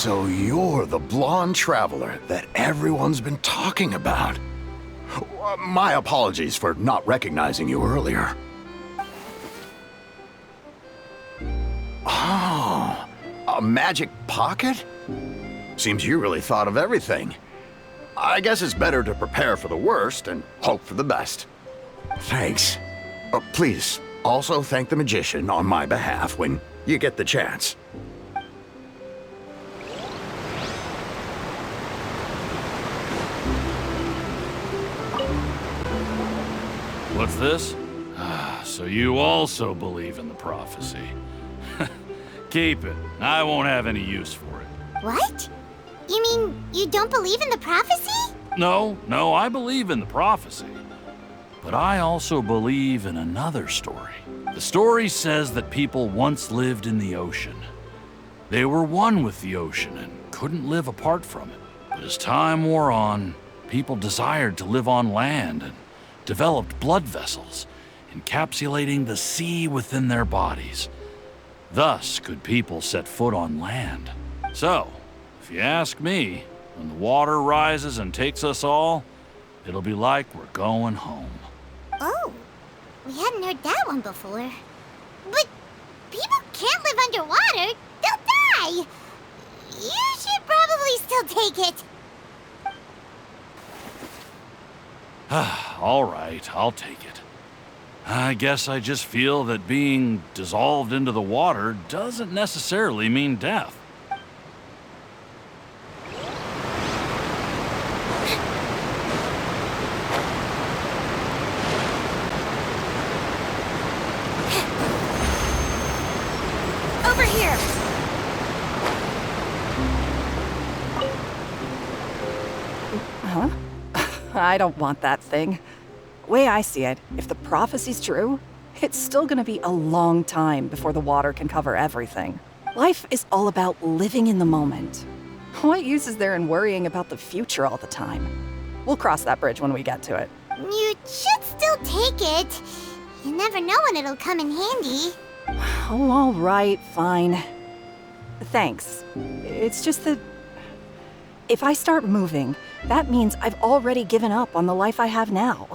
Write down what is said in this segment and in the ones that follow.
So you're the blonde traveler that everyone's been talking about. My apologies for not recognizing you earlier. Oh, a magic pocket? Seems you really thought of everything. I guess it's better to prepare for the worst and hope for the best. Thanks. Please, also thank the magician on my behalf when you get the chance. What's this? So you also believe in the prophecy. Keep it. I won't have any use for it. What? You mean you don't believe in the prophecy? No, I believe in the prophecy. But I also believe in another story. The story says that people once lived in the ocean. They were one with the ocean and couldn't live apart from it. But as time wore on, people desired to live on land and developed blood vessels, encapsulating the sea within their bodies. Thus could people set foot on land. So, if you ask me, when the water rises and takes us all, it'll be like we're going home. Oh, we hadn't heard that one before. But people can't live underwater. They'll die. You should probably still take it. All right, I'll take it. I guess I just feel that being dissolved into the water doesn't necessarily mean death. Over here. Huh? I don't want that thing. Way I see it, if the prophecy's true, it's still gonna be a long time before the water can cover everything. Life is all about living in the moment. What use is there in worrying about the future all the time? We'll cross that bridge when we get to it. You should still take it. You never know when it'll come in handy. Oh, all right, fine. Thanks. It's just that if I start moving, that means I've already given up on the life I have now.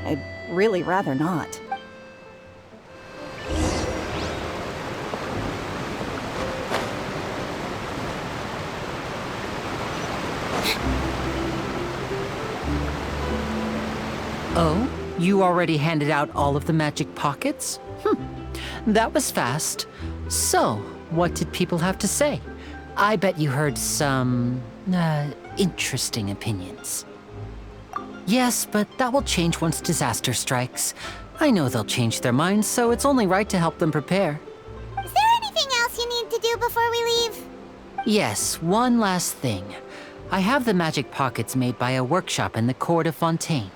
I'd really rather not. Oh, you already handed out all of the magic pockets? That was fast. So, what did people have to say? I bet you heard some, interesting opinions. Yes, but that will change once disaster strikes. I know they'll change their minds, so it's only right to help them prepare. Is there anything else you need to do before we leave? Yes, one last thing. I have the magic pockets made by a workshop in the court of Fontaine.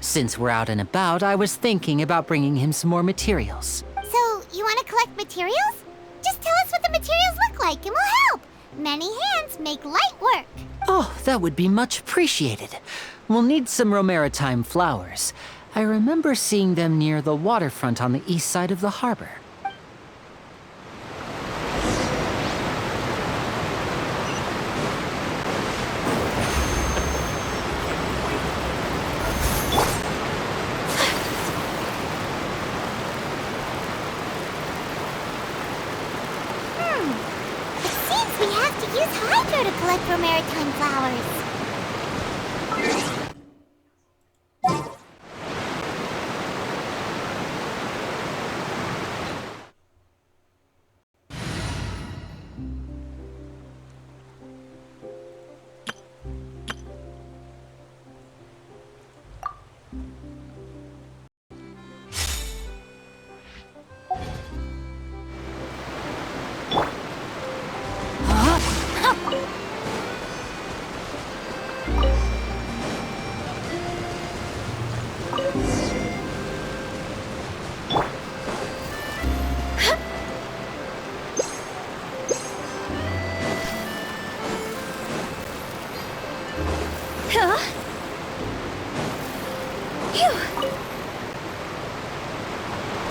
Since we're out and about, I was thinking about bringing him some more materials. So, you want to collect materials? Just tell us what the materials look like and we'll help. Many hands make light work. Oh, that would be much appreciated. We'll need some Romaritime flowers. I remember seeing them near the waterfront on the east side of the harbor. It seems we have to use hydro to collect Romaritime flowers.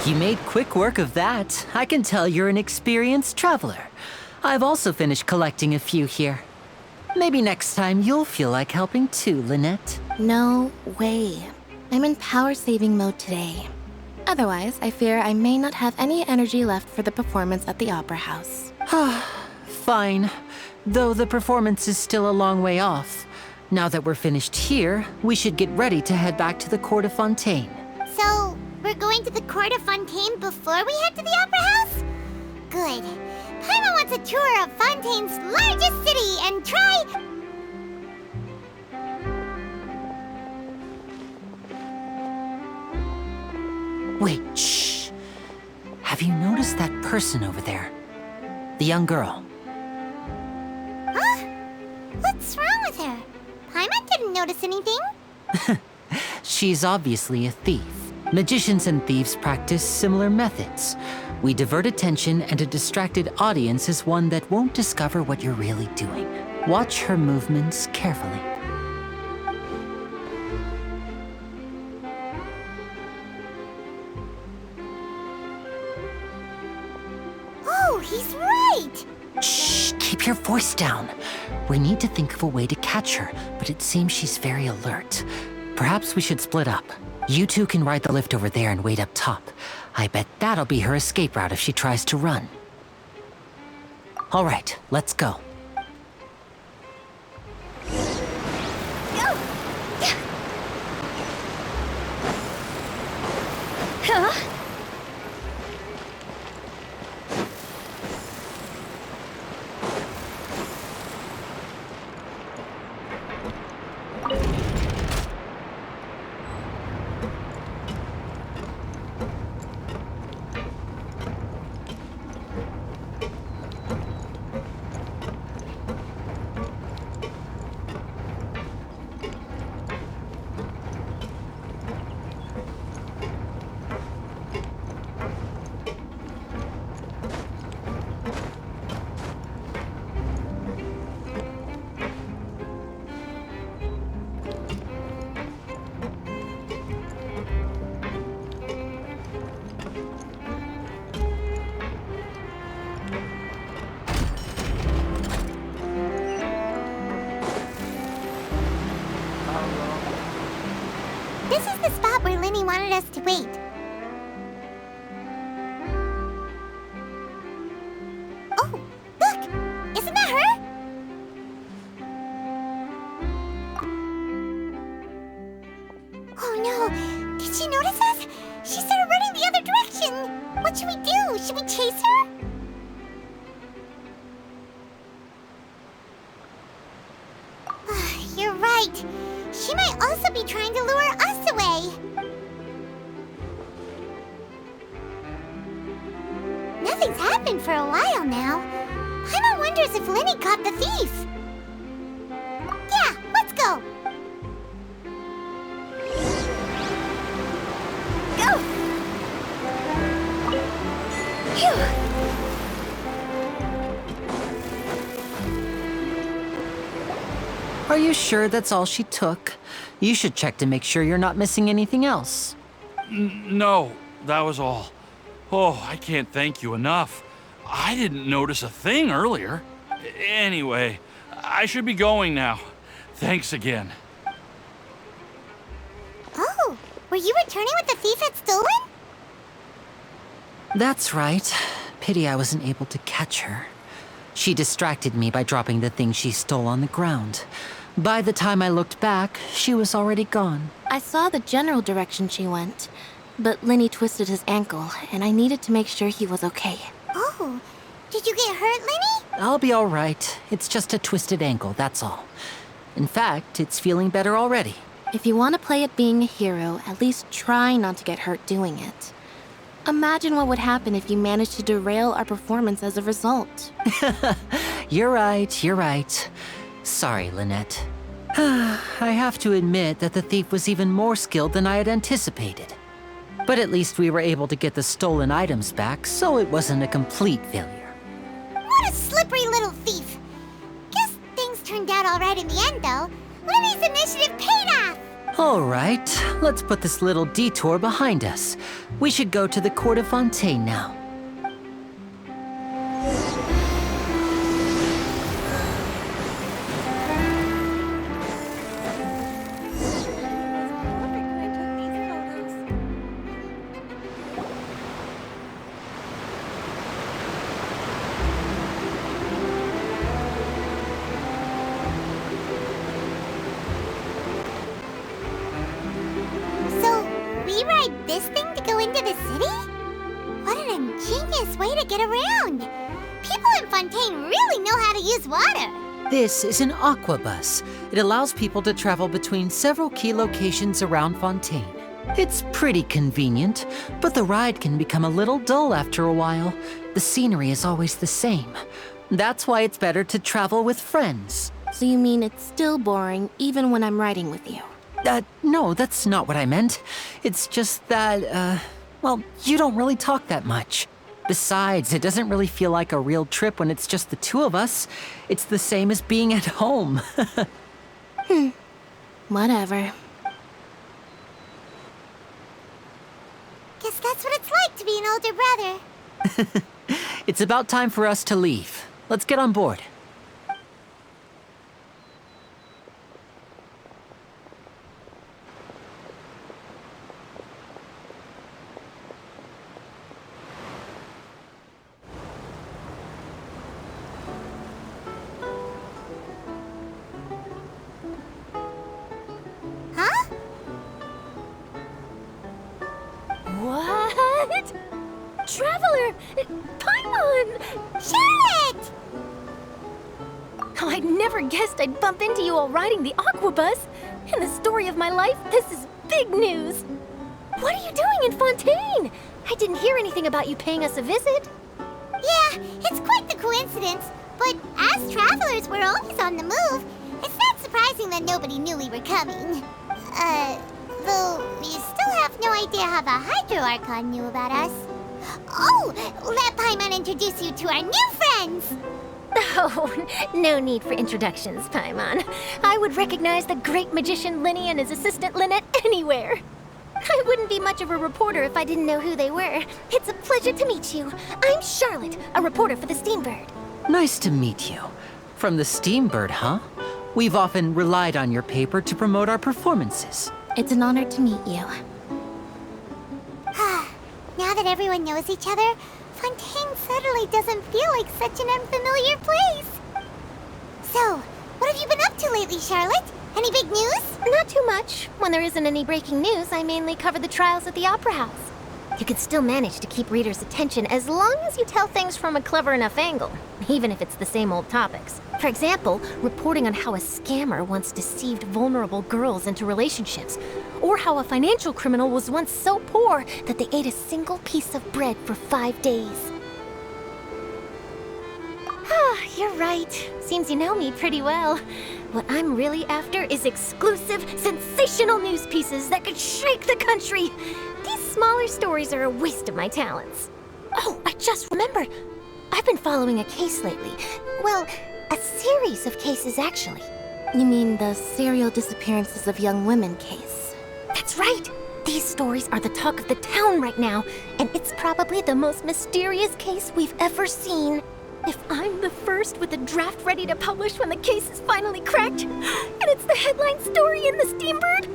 You made quick work of that. I can tell you're an experienced traveler. I've also finished collecting a few here. Maybe next time you'll feel like helping too, Lynette. No way. I'm in power-saving mode today. Otherwise, I fear I may not have any energy left for the performance at the Opera House. Fine. Though the performance is still a long way off. Now that we're finished here, we should get ready to head back to the Court of Fontaine. So, we're going to the Court of Fontaine before we head to the Opera House? Good. Paimon wants a tour of Fontaine's largest city and try... Wait, shh. Have you noticed that person over there? The young girl. Huh? What's wrong with her? Paimon didn't notice anything. She's obviously a thief. Magicians and thieves practice similar methods. We divert attention, and a distracted audience is one that won't discover what you're really doing. Watch her movements carefully. Oh, he's right! Shh, keep your voice down. We need to think of a way to catch her, but it seems she's very alert. Perhaps we should split up. You two can ride the lift over there and wait up top. I bet that'll be her escape route if she tries to run. All right, let's go. This is the spot where Linny wanted us to wait. Oh, look! Isn't that her? Oh no! Did she notice us? She started running the other direction! What should we do? Should we chase her? You're right. She might also be trying to lure us away. Nothing's happened for a while now. Paimon wonders if Linny caught the thief. Yeah, let's go. Go! Phew! Are you sure that's all she took? You should check to make sure you're not missing anything else. No, that was all. Oh, I can't thank you enough. I didn't notice a thing earlier. Anyway, I should be going now. Thanks again. Oh, were you returning what the thief had stolen? That's right. Pity I wasn't able to catch her. She distracted me by dropping the thing she stole on the ground. By the time I looked back, she was already gone. I saw the general direction she went, but Linny twisted his ankle, and I needed to make sure he was okay. Oh, did you get hurt, Linny? I'll be all right. It's just a twisted ankle, that's all. In fact, it's feeling better already. If you want to play at being a hero, at least try not to get hurt doing it. Imagine what would happen if you managed to derail our performance as a result. You're right, you're right. Sorry, Lynette. I have to admit that the thief was even more skilled than I had anticipated. But at least we were able to get the stolen items back, so it wasn't a complete failure. What a slippery little thief. Guess things turned out all right in the end, though. Linny's initiative paid off. All right, let's put this little detour behind us. We should go to the Court of Fontaine now. into the city? What an ingenious way to get around! People in Fontaine really know how to use water! This is an aquabus. It allows people to travel between several key locations around Fontaine. It's pretty convenient, but the ride can become a little dull after a while. The scenery is always the same. That's why it's better to travel with friends. So you mean it's still boring even when I'm riding with you? No, that's not what I meant. It's just that, well, you don't really talk that much. Besides, it doesn't really feel like a real trip when it's just the two of us. It's the same as being at home. Whatever. Guess that's what it's like to be an older brother. It's about time for us to leave. Let's get on board. Huh? What? Traveler! Paimon! Charlotte! Oh, I never guessed I'd bump into you while riding the aquabus. In the story of my life, this is big news. What are you doing in Fontaine? I didn't hear anything about you paying us a visit. Yeah, it's quite the coincidence. But as travelers, we're always on the move. It's not surprising that nobody knew we were coming. Though we still have no idea how the Hydro Archon knew about us. Oh, let Paimon introduce you to our new friends! Oh, no need for introductions, Paimon. I would recognize the great magician Linny and his assistant Lynette anywhere. I wouldn't be much of a reporter if I didn't know who they were. It's a pleasure to meet you. I'm Charlotte, a reporter for the Steambird. Nice to meet you. From the Steambird, huh? We've often relied on your paper to promote our performances. It's an honor to meet you. Now that everyone knows each other, Fontaine suddenly doesn't feel like such an unfamiliar place. So, what have you been up to lately, Charlotte? Any big news? Not too much. When there isn't any breaking news, I mainly cover the trials at the Opera House. You can still manage to keep readers' attention as long as you tell things from a clever enough angle, even if it's the same old topics. For example, reporting on how a scammer once deceived vulnerable girls into relationships, or how a financial criminal was once so poor that they ate a single piece of bread for 5 days. You're right. Seems you know me pretty well. What I'm really after is exclusive, sensational news pieces that could shake the country. These smaller stories are a waste of my talents. Oh, I just remembered. I've been following a case lately. Well, a series of cases, actually. You mean the serial disappearances of young women case? That's right. These stories are the talk of the town right now, and it's probably the most mysterious case we've ever seen. If I'm the first with a draft ready to publish when the case is finally cracked, and it's the headline story in the Steambird,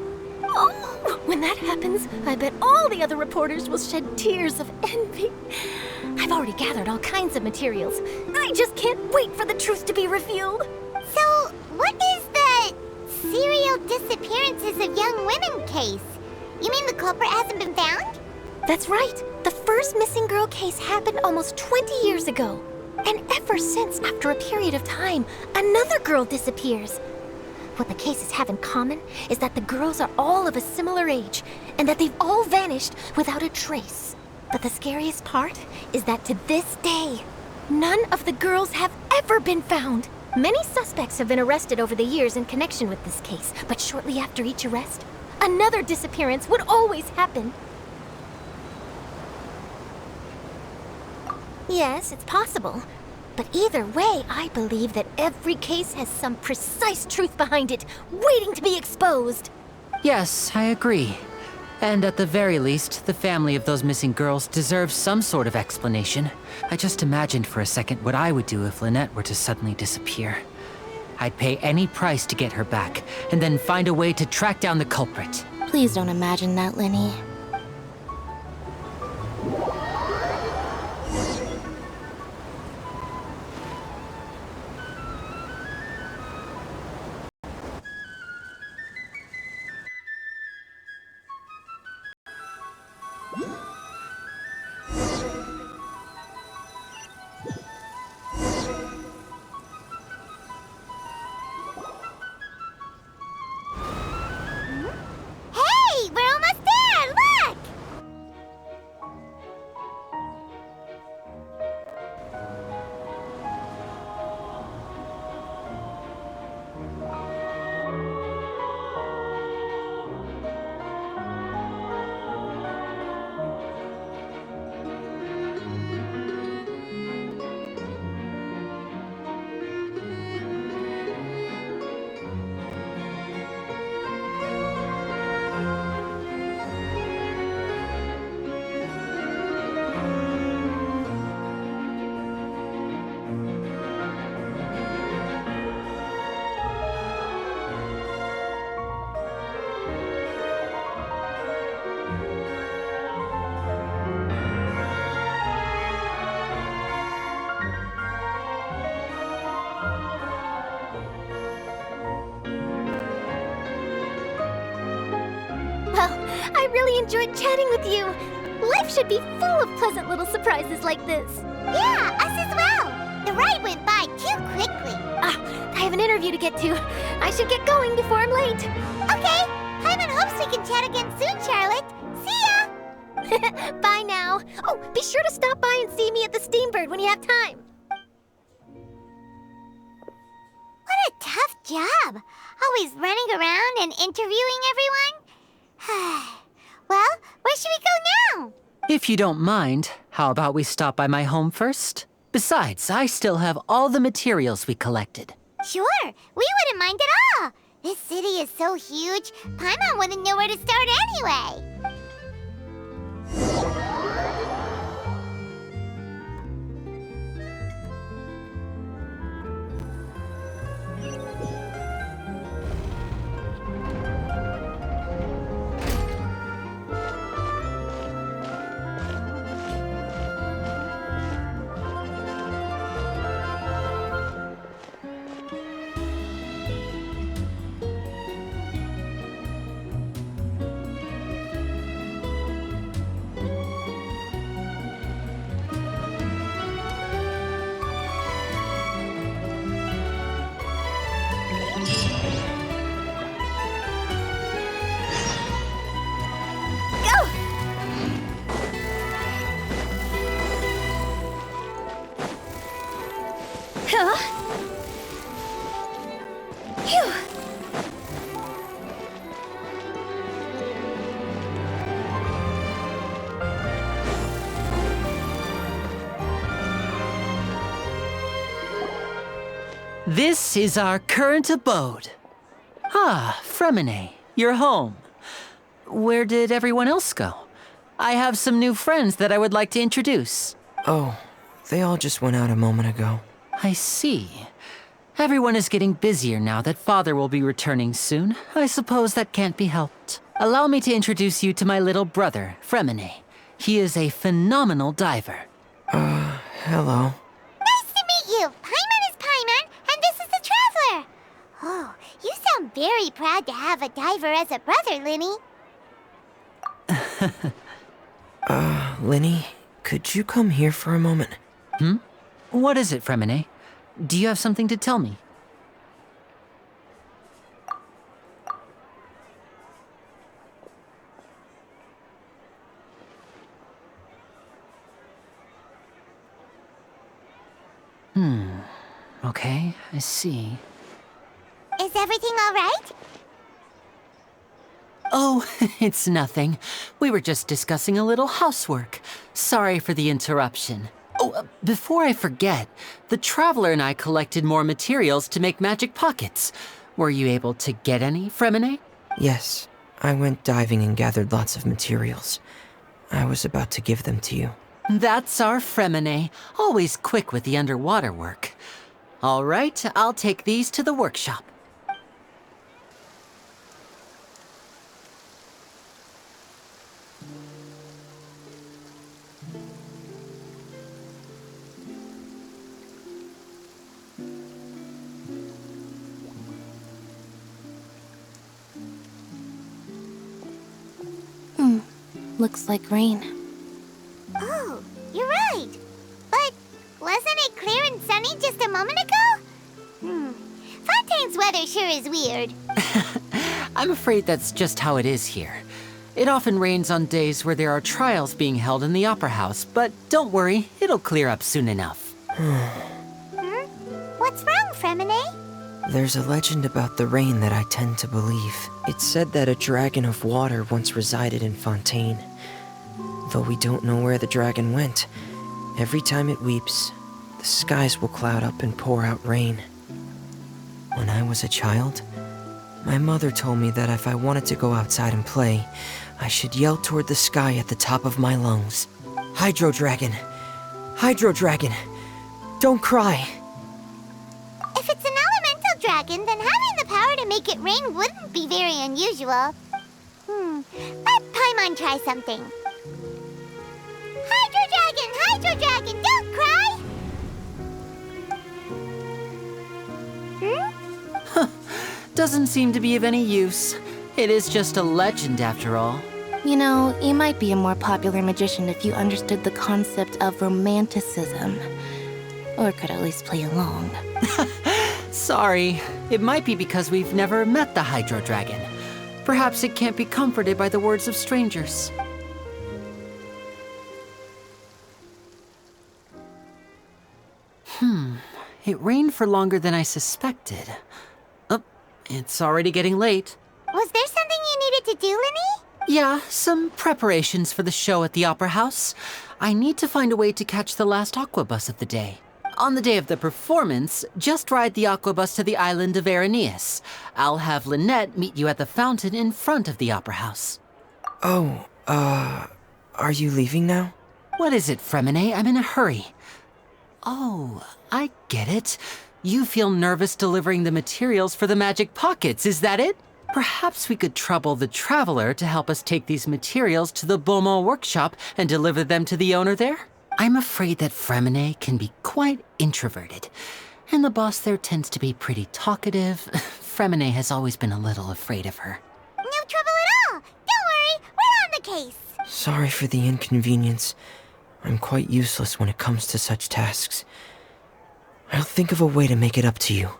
oh, when that happens, I bet all the other reporters will shed tears of envy. I've already gathered all kinds of materials. I just can't wait for the truth to be revealed. So, what is the serial disappearances of young women case? You mean the culprit hasn't been found? That's right. The first missing girl case happened almost 20 years ago. And ever since, after a period of time, another girl disappears. What the cases have in common is that the girls are all of a similar age, and that they've all vanished without a trace. But the scariest part is that to this day, none of the girls have ever been found. Many suspects have been arrested over the years in connection with this case, but shortly after each arrest, another disappearance would always happen. Yes, it's possible. But either way, I believe that every case has some precise truth behind it, waiting to be exposed. Yes, I agree. And at the very least, the family of those missing girls deserves some sort of explanation. I just imagined for a second what I would do if Lynette were to suddenly disappear. I'd pay any price to get her back, and then find a way to track down the culprit. Please don't imagine that, Linny. I really enjoyed chatting with you. Life should be full of pleasant little surprises like this. Yeah, us as well. The ride went by too quickly. I have an interview to get to. I should get going before I'm late. Okay, Paimon hopes we can chat again soon, Charlotte. See ya! Bye now. Oh, be sure to stop by and see me at the Steambird when you have time. What a tough job. Always running around and interviewing everyone. Well, where should we go now? If you don't mind, how about we stop by my home first? Besides, I still have all the materials we collected. Sure, we wouldn't mind at all. This city is so huge, Paimon wouldn't know where to start anyway. This is our current abode. Ah, Fremine, you're home. Where did everyone else go? I have some new friends that I would like to introduce. Oh, they all just went out a moment ago. I see. Everyone is getting busier now that Father will be returning soon. I suppose that can't be helped. Allow me to introduce you to my little brother, Fremine. He is a phenomenal diver. Hello. Nice to meet you. Paimon is Paimon, and this is the Traveler. Oh, you sound very proud to have a diver as a brother, Linny. Linny, could you come here for a moment? What is it, Fremine? Do you have something to tell me? Okay, I see. Is everything all right? Oh, it's nothing. We were just discussing a little housework. Sorry for the interruption. Oh, before I forget, the Traveler and I collected more materials to make magic pockets. Were you able to get any, Fremine? Yes, I went diving and gathered lots of materials. I was about to give them to you. That's our Fremine, always quick with the underwater work. All right, I'll take these to the workshop. Looks like rain. Oh, you're right. But wasn't it clear and sunny just a moment ago? Fontaine's weather sure is weird. I'm afraid that's just how it is here. It often rains on days where there are trials being held in the Opera House, but don't worry, it'll clear up soon enough. What's wrong, Fremine? There's a legend about the rain that I tend to believe. It's said that a dragon of water once resided in Fontaine. Though we don't know where the dragon went, every time it weeps, the skies will cloud up and pour out rain. When I was a child, my mother told me that if I wanted to go outside and play, I should yell toward the sky at the top of my lungs. Hydro Dragon! Hydro Dragon! Don't cry! If it's an elemental dragon, then having the power to make it rain wouldn't be very unusual. Let Paimon try something. Hydro Dragon, don't cry! Doesn't seem to be of any use. It is just a legend after all. You know, you might be a more popular magician if you understood the concept of romanticism. Or could at least play along. Sorry, it might be because we've never met the Hydro Dragon. Perhaps it can't be comforted by the words of strangers. It rained for longer than I suspected. Oh, it's already getting late. Was there something you needed to do, Linny? Yeah, some preparations for the show at the Opera House. I need to find a way to catch the last aqua bus of the day. On the day of the performance, just ride the aqua bus to the island of Araneus. I'll have Lynette meet you at the fountain in front of the Opera House. Oh, are you leaving now? What is it, Fremine? I'm in a hurry. Oh, I get it. You feel nervous delivering the materials for the magic pockets, is that it? Perhaps we could trouble the Traveler to help us take these materials to the Beaumont workshop and deliver them to the owner there? I'm afraid that Fremine can be quite introverted, and the boss there tends to be pretty talkative. Fremine has always been a little afraid of her. No trouble at all. Don't worry, we're on the case. Sorry for the inconvenience. I'm quite useless when it comes to such tasks. I'll think of a way to make it up to you.